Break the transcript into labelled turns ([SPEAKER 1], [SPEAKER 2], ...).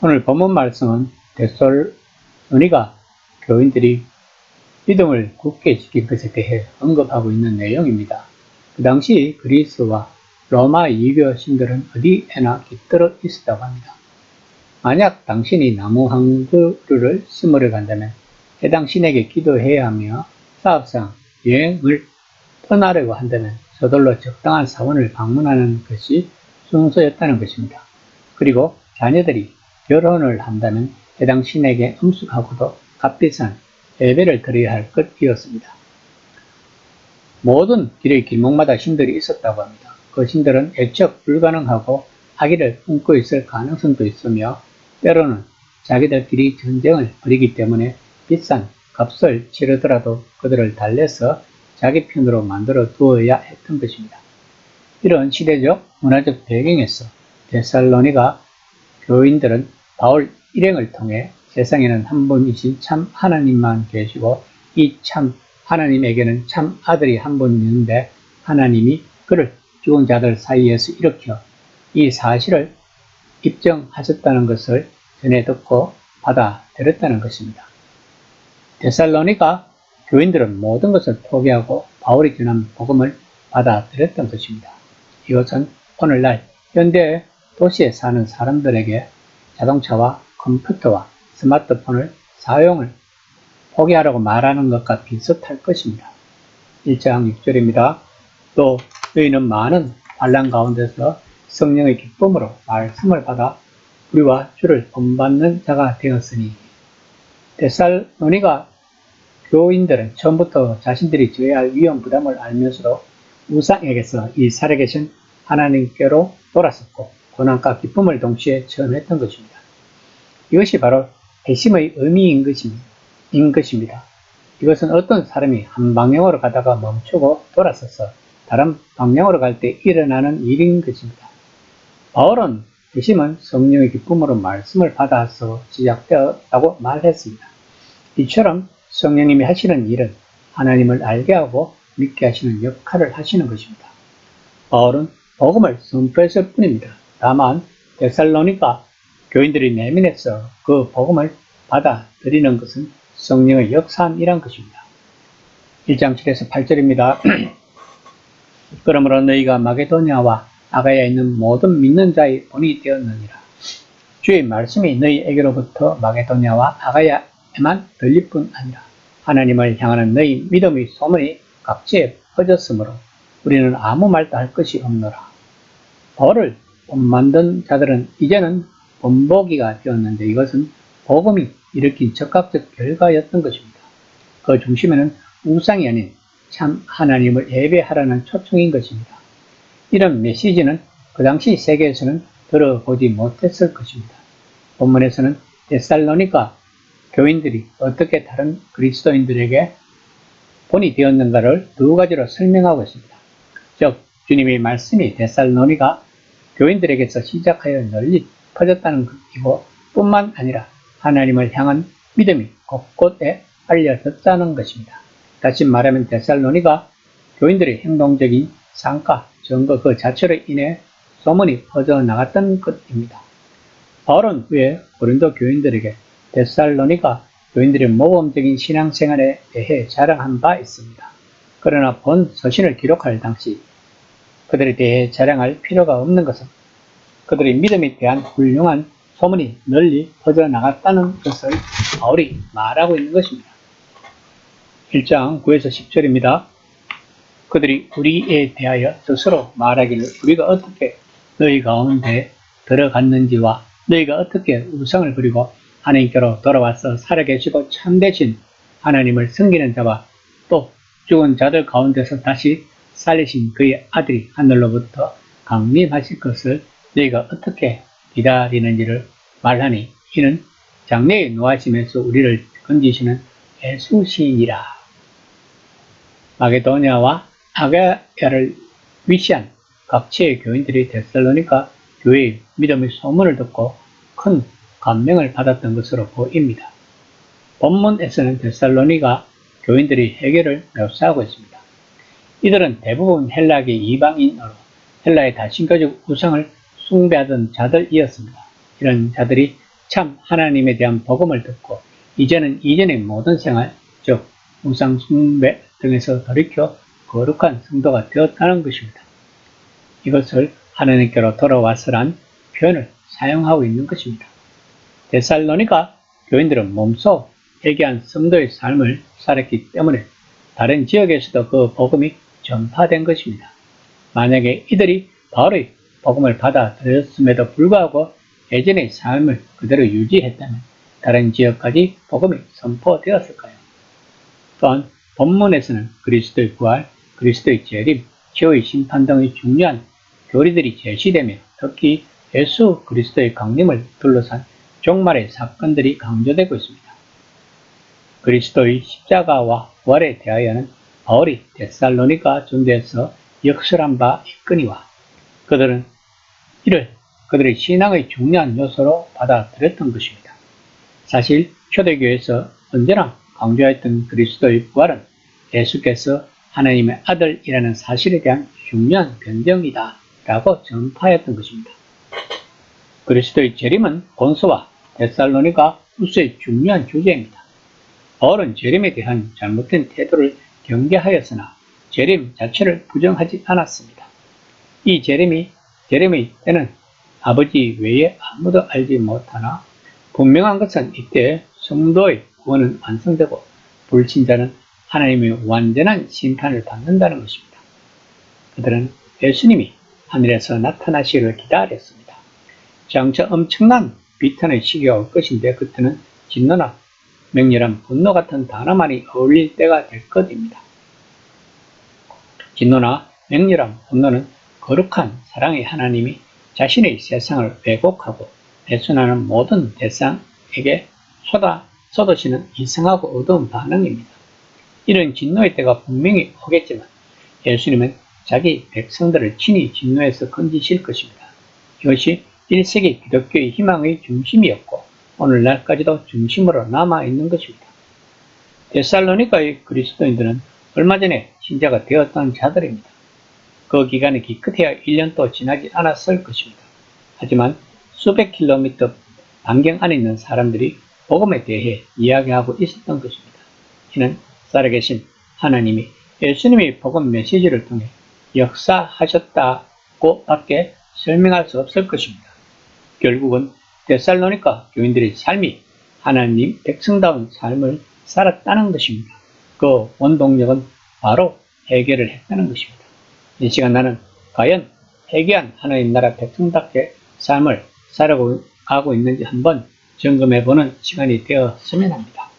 [SPEAKER 1] 오늘 본문 말씀은 데살로니가 교인들이 믿음을 굳게 지킨 것에 대해 언급하고 있는 내용입니다. 그 당시 그리스와 로마 이교 신들은 어디에나 깃들어 있었다고 합니다. 만약 당신이 나무 한 그루를 심으러 간다면 해당 신에게 기도해야 하며 사업상 여행을 떠나려고 한다면 저절로 적당한 사원을 방문하는 것이 순서였다는 것입니다. 그리고 자녀들이 결혼을 한다면 해당 신에게 엄숙하고도 값비싼 예배를 드려야 할 것이었습니다. 모든 길의 길목마다 신들이 있었다고 합니다. 그 신들은 예측 불가능하고 악의를 품고 있을 가능성도 있으며 때로는 자기들끼리 전쟁을 벌이기 때문에 비싼 값을 치르더라도 그들을 달래서 자기 편으로 만들어 두어야 했던 것입니다. 이런 시대적 문화적 배경에서 데살로니가 교인들은 바울 일행을 통해 세상에는 한 분이신 참 하나님만 계시고 이 참 하나님에게는 참 아들이 한 분 있는데 하나님이 그를 죽은 자들 사이에서 일으켜 이 사실을 입증하셨다는 것을 전해 듣고 받아들였다는 것입니다. 데살로니가 교인들은 모든 것을 포기하고 바울이 전한 복음을 받아들였던 것입니다. 이것은 오늘날 현대 도시에 사는 사람들에게 자동차와 컴퓨터와 스마트폰을 사용을 포기하라고 말하는 것과 비슷할 것입니다. 1장 6절입니다. 또 너희는 많은 환난 가운데서 성령의 기쁨으로 말씀을 받아 우리와 주를 본받는 자가 되었으니. 데살로니가 교인들은 처음부터 자신들이 져야 할 위험 부담을 알면서도 우상에게서 이 살아계신 하나님께로 돌아섰고 고난과 기쁨을 동시에 체험했던 것입니다. 이것이 바로 회심의 의미인 것입니다. 이것은 어떤 사람이 한 방향으로 가다가 멈추고 돌아서서 다른 방향으로 갈 때 일어나는 일인 것입니다. 바울은 회심은 성령의 기쁨으로 말씀을 받아서 시작되었다고 말했습니다. 이처럼 성령님이 하시는 일은 하나님을 알게 하고 믿게 하시는 역할을 하시는 것입니다. 바울은 복음을 선포했을 뿐입니다. 다만 데살로니가 교인들이 내면에서 그 복음을 받아들이는 것은 성령의 역사이란 것입니다. 1장 7에서 8절입니다. 그러므로 너희가 마게도냐와 아가야에 있는 모든 믿는 자의 본이 되었느니라. 주의 말씀이 너희에게로부터 마게도냐와 아가야에만 들릴 뿐 아니라 하나님을 향하는 너희 믿음의 소문이 각지에 퍼졌으므로 우리는 아무 말도 할 것이 없노라. 바울을 본만든 자들은 이제는 본보기가 되었는데 이것은 복음이 일으킨 적극적 결과였던 것입니다. 그 중심에는 우상이 아닌 참 하나님을 예배하라는 초청인 것입니다. 이런 메시지는 그 당시 세계에서는 들어보지 못했을 것입니다. 본문에서는 데살로니가 교인들이 어떻게 다른 그리스도인들에게 본이 되었는가를 두 가지로 설명하고 있습니다. 즉 주님의 말씀이 데살로니가 교인들에게서 시작하여 널리 퍼졌다는 것이고 뿐만 아니라 하나님을 향한 믿음이 곳곳에 알려졌다는 것입니다. 다시 말하면 데살로니가 교인들의 행동적인 삶과 증거 그 자체로 인해 소문이 퍼져나갔던 것입니다. 바울은 후에 고린도 교인들에게 데살로니가 교인들의 모범적인 신앙생활에 대해 자랑한 바 있습니다. 그러나 본 서신을 기록할 당시 그들에 대해 자랑할 필요가 없는 것은 그들의 믿음에 대한 훌륭한 소문이 널리 퍼져나갔다는 것을 바울이 말하고 있는 것입니다. 1장 9에서 10절입니다. 그들이 우리에 대하여 스스로 말하기를 우리가 어떻게 너희 가운데 들어갔는지와 너희가 어떻게 우상을 부리고 하나님께로 돌아와서 살아계시고 참되신 하나님을 섬기는 자와 또 죽은 자들 가운데서 다시 살리신 그의 아들이 하늘로부터 강림하실 것을 너희가 어떻게 기다리는지를 말하니 이는 장래의 노하심에서 우리를 건지시는 예수시니라. 마게도냐와 아가야를 위시한 각지의 교인들이 데살로니가 교회의 믿음의 소문을 듣고 큰 감명을 받았던 것으로 보입니다. 본문에서는 데살로니가 교인들이 해결을 묘사하고 있습니다. 이들은 대부분 헬라계 이방인으로 헬라의 다신교적 우상을 숭배하던 자들이었습니다. 이런 자들이 참 하나님에 대한 복음을 듣고 이제는 이전의 모든 생활, 즉 우상 숭배 등에서 돌이켜 거룩한 성도가 되었다는 것입니다. 이것을 하나님께로 돌아왔으란 표현을 사용하고 있는 것입니다. 데살로니가 교인들은 몸소 회개한 성도의 삶을 살았기 때문에 다른 지역에서도 그 복음이 전파된 것입니다. 만약에 이들이 바울의 복음을 받아들였음에도 불구하고 예전의 삶을 그대로 유지했다면 다른 지역까지 복음이 선포되었을까요? 또한 본문에서는 그리스도의 부활, 그리스도의 재림, 최후의 심판 등의 중요한 교리들이 제시되며 특히 예수 그리스도의 강림을 둘러싼 종말의 사건들이 강조되고 있습니다. 그리스도의 십자가와 부활에 대하여는 바울이 데살로니가 전도에서 역설한 바 있거니와 그들은 이를 그들의 신앙의 중요한 요소로 받아들였던 것입니다. 사실 초대교회에서 언제나 강조했던 그리스도의 부활은 예수께서 하나님의 아들이라는 사실에 대한 중요한 변경이다 라고 전파했던 것입니다. 그리스도의 재림은 본서와 데살로니가 후서의 중요한 주제입니다. 바울은 재림에 대한 잘못된 태도를 경계하였으나 재림 자체를 부정하지 않았습니다. 이 재림의 때는 아버지 외에 아무도 알지 못하나 분명한 것은 이때 성도의 구원은 완성되고 불신자는 하나님의 완전한 심판을 받는다는 것입니다. 그들은 예수님이 하늘에서 나타나시기를 기다렸습니다. 장차 엄청난 비탄의 시기가 올 것인데 그때는 진노나 맹렬한 분노 같은 단어만이 어울릴 때가 될 것입니다. 진노나 맹렬한 분노는 거룩한 사랑의 하나님이 자신의 세상을 왜곡하고 배순하는 모든 대상에게 쏟으시는 이상하고 어두운 반응입니다. 이런 진노의 때가 분명히 오겠지만 예수님은 자기 백성들을 친히 진노에서 건지실 것입니다. 이것이 1세기 기독교의 희망의 중심이었고 오늘날까지도 중심으로 남아있는 것입니다. 데살로니가의 그리스도인들은 얼마 전에 신자가 되었던 자들입니다. 그 기간이 기껏해야 1년도 지나지 않았을 것입니다. 하지만 수백 킬로미터 반경 안에 있는 사람들이 복음에 대해 이야기하고 있었던 것입니다. 이는 살아계신 하나님이 예수님의 복음 메시지를 통해 역사하셨다고 밖에 설명할 수 없을 것입니다. 결국은 데살로니가 교인들의 삶이 하나님 백성다운 삶을 살았다는 것입니다. 그 원동력은 바로 회개를 했다는 것입니다. 이 시간 나는 과연 회개한 하나님 나라 백성답게 삶을 살아가고 있는지 한번 점검해보는 시간이 되었으면 합니다.